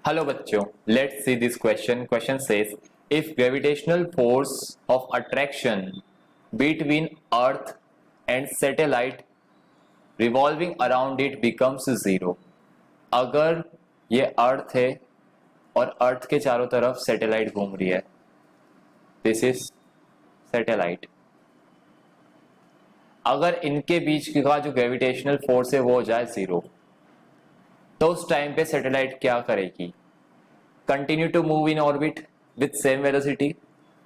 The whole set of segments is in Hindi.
हेलो बच्चों, let's see this question. Question says if gravitational force of attraction between earth and satellite revolving around it becomes zero. अगर ये अर्थ है और अर्थ के चारों तरफ सैटेलाइट घूम रही है, दिस इज सैटेलाइट. अगर इनके बीच का जो ग्रेविटेशनल फोर्स है वो हो जाए जीरो, तो उस टाइम पे सैटेलाइट क्या करेगी? Continue to move in orbit with same velocity,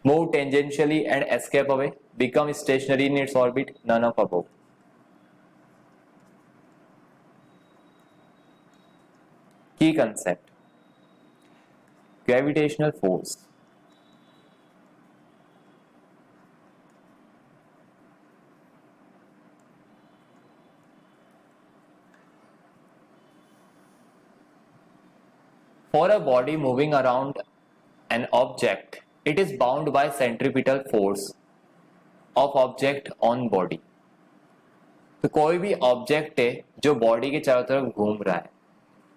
move tangentially and escape away, become stationary in its orbit, none of above. Key concept: gravitational force. For a body moving around an object, it is bound by centripetal force of object on body. तो कोई भी ऑब्जेक्ट है जो बॉडी के चारों तरफ घूम रहा है,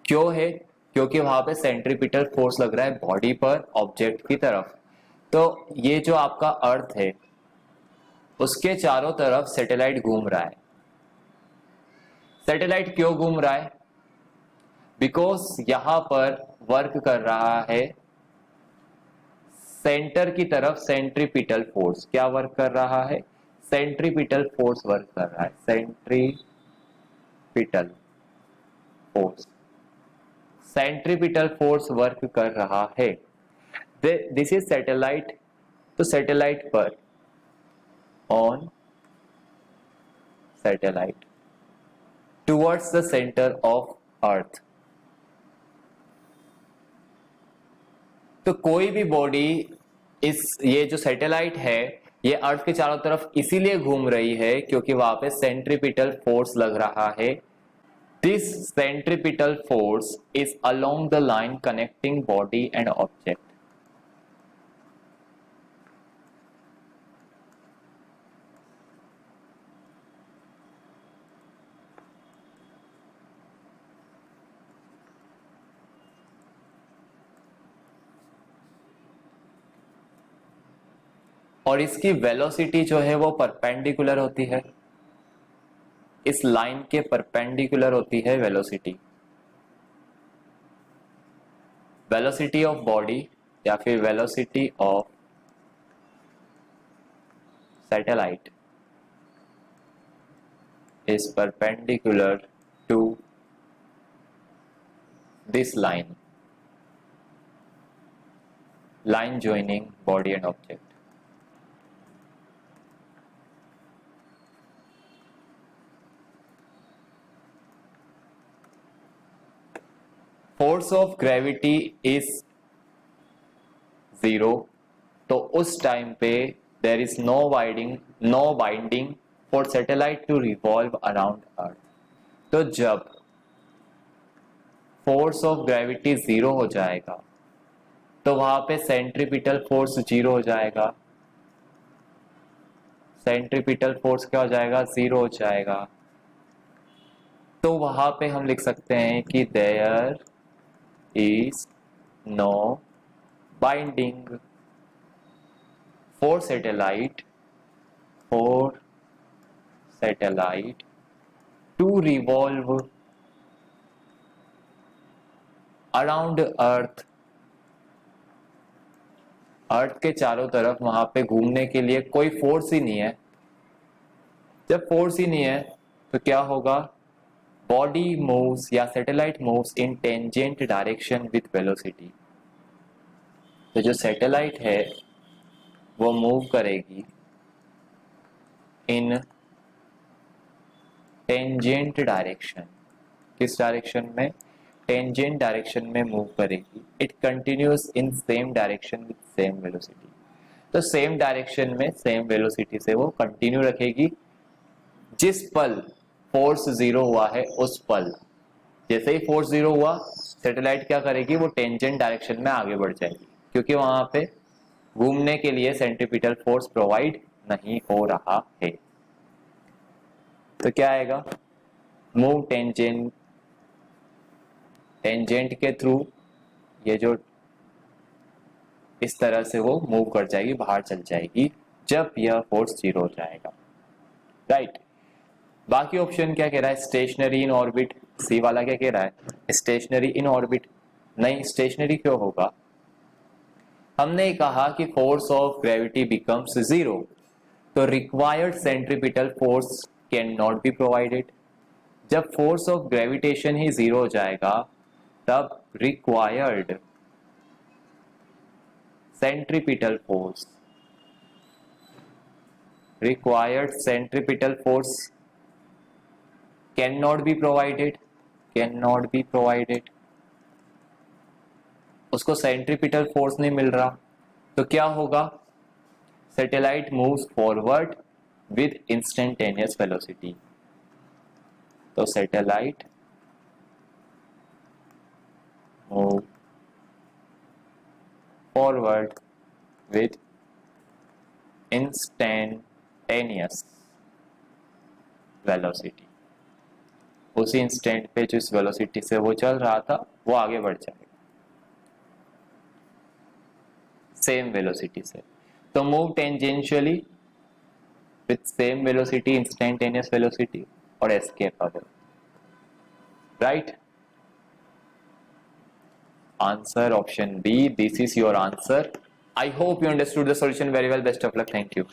क्यों है? क्योंकि वहां पे सेंट्रीपिटल फोर्स लग रहा है बॉडी पर ऑब्जेक्ट की तरफ. तो ये जो आपका अर्थ है उसके चारों तरफ सैटेलाइट घूम रहा है. सैटेलाइट क्यों घूम रहा है? बिकॉज यहां पर वर्क कर रहा है सेंटर की तरफ सेंट्रीपिटल फोर्स. क्या वर्क कर रहा है? सेंट्रीपिटल फोर्स वर्क कर रहा है. Centripetal force, centripetal force work कर रहा है. This is satellite. तो सैटेलाइट पर on satellite towards the centre of earth. तो कोई भी बॉडी ये जो सैटेलाइट है ये अर्थ के चारों तरफ इसीलिए घूम रही है क्योंकि वहां पे सेंट्रीपिटल फोर्स लग रहा है. This centripetal force is along the line connecting body and object. और इसकी वेलोसिटी जो है वो परपेंडिकुलर होती है, इस लाइन के परपेंडिकुलर होती है वेलोसिटी. वेलोसिटी ऑफ बॉडी या फिर velocity of satellite is perpendicular to this line joining body and object. Force of gravity is zero. तो उस टाइम पे there is no binding for satellite to revolve around earth. तो जब फोर्स ऑफ ग्रेविटी जीरो हो जाएगा तो वहां पे सेंट्रीपिटल फोर्स जीरो हो जाएगा. सेंट्रीपिटल फोर्स क्या हो जाएगा? जीरो हो जाएगा. तो वहां पे हम लिख सकते हैं कि there is no binding for satellite to revolve around earth. Earth के चारों तरफ वहां पे घूमने के लिए कोई फोर्स ही नहीं है. जब फोर्स ही नहीं है तो क्या होगा? बॉडी मूव्स या satellite moves in tangent direction with velocity. तो जो सैटेलाइट है वो मूव करेगी इन टेंजेंट डायरेक्शन. किस डायरेक्शन में? टेंजेंट डायरेक्शन में मूव करेगी. It continuous in same direction with same velocity. तो सेम डायरेक्शन में सेम वेलोसिटी से वो कंटिन्यू रखेगी. जिस पल फोर्स जीरो हुआ है उस पल, जैसे ही फोर्स जीरो हुआ सैटेलाइट क्या करेगी? वो टेंजेंट डायरेक्शन में आगे बढ़ जाएगी क्योंकि वहां पे घूमने के लिए सेंट्रीपिटल फोर्स प्रोवाइड नहीं हो रहा है. तो क्या आएगा? मूव टेंजेंट के थ्रू ये जो इस तरह से वो मूव कर जाएगी, बाहर चल जाएगी जब यह फोर्स जीरो हो जाएगा, राइट। बाकी ऑप्शन क्या कह रहा है, स्टेशनरी इन ऑर्बिट। सी वाला क्या कह रहा है, स्टेशनरी इन ऑर्बिट। नहीं, स्टेशनरी क्यों होगा, हमने कहा कि force of gravity becomes zero, तो required centripetal force can not be provided. जब फोर्स ऑफ ग्रेविटेशन ही जीरो हो जाएगा तब required centripetal force can not be provided, उसको सेंट्रीपिटल फोर्स नहीं मिल रहा, तो क्या होगा, satellite moves forward with instantaneous velocity. तो satellite move forward with instantaneous velocity, उसी इंस्टेंट पे जिस वेलोसिटी से वो चल रहा था वो आगे बढ़ जाएगा सेम वेलोसिटी से। तो move tangentially with same velocity, instantaneous velocity और escape away, right. Answer option B. This is your answer. I hope you understood the solution very well. Best of luck. Thank you.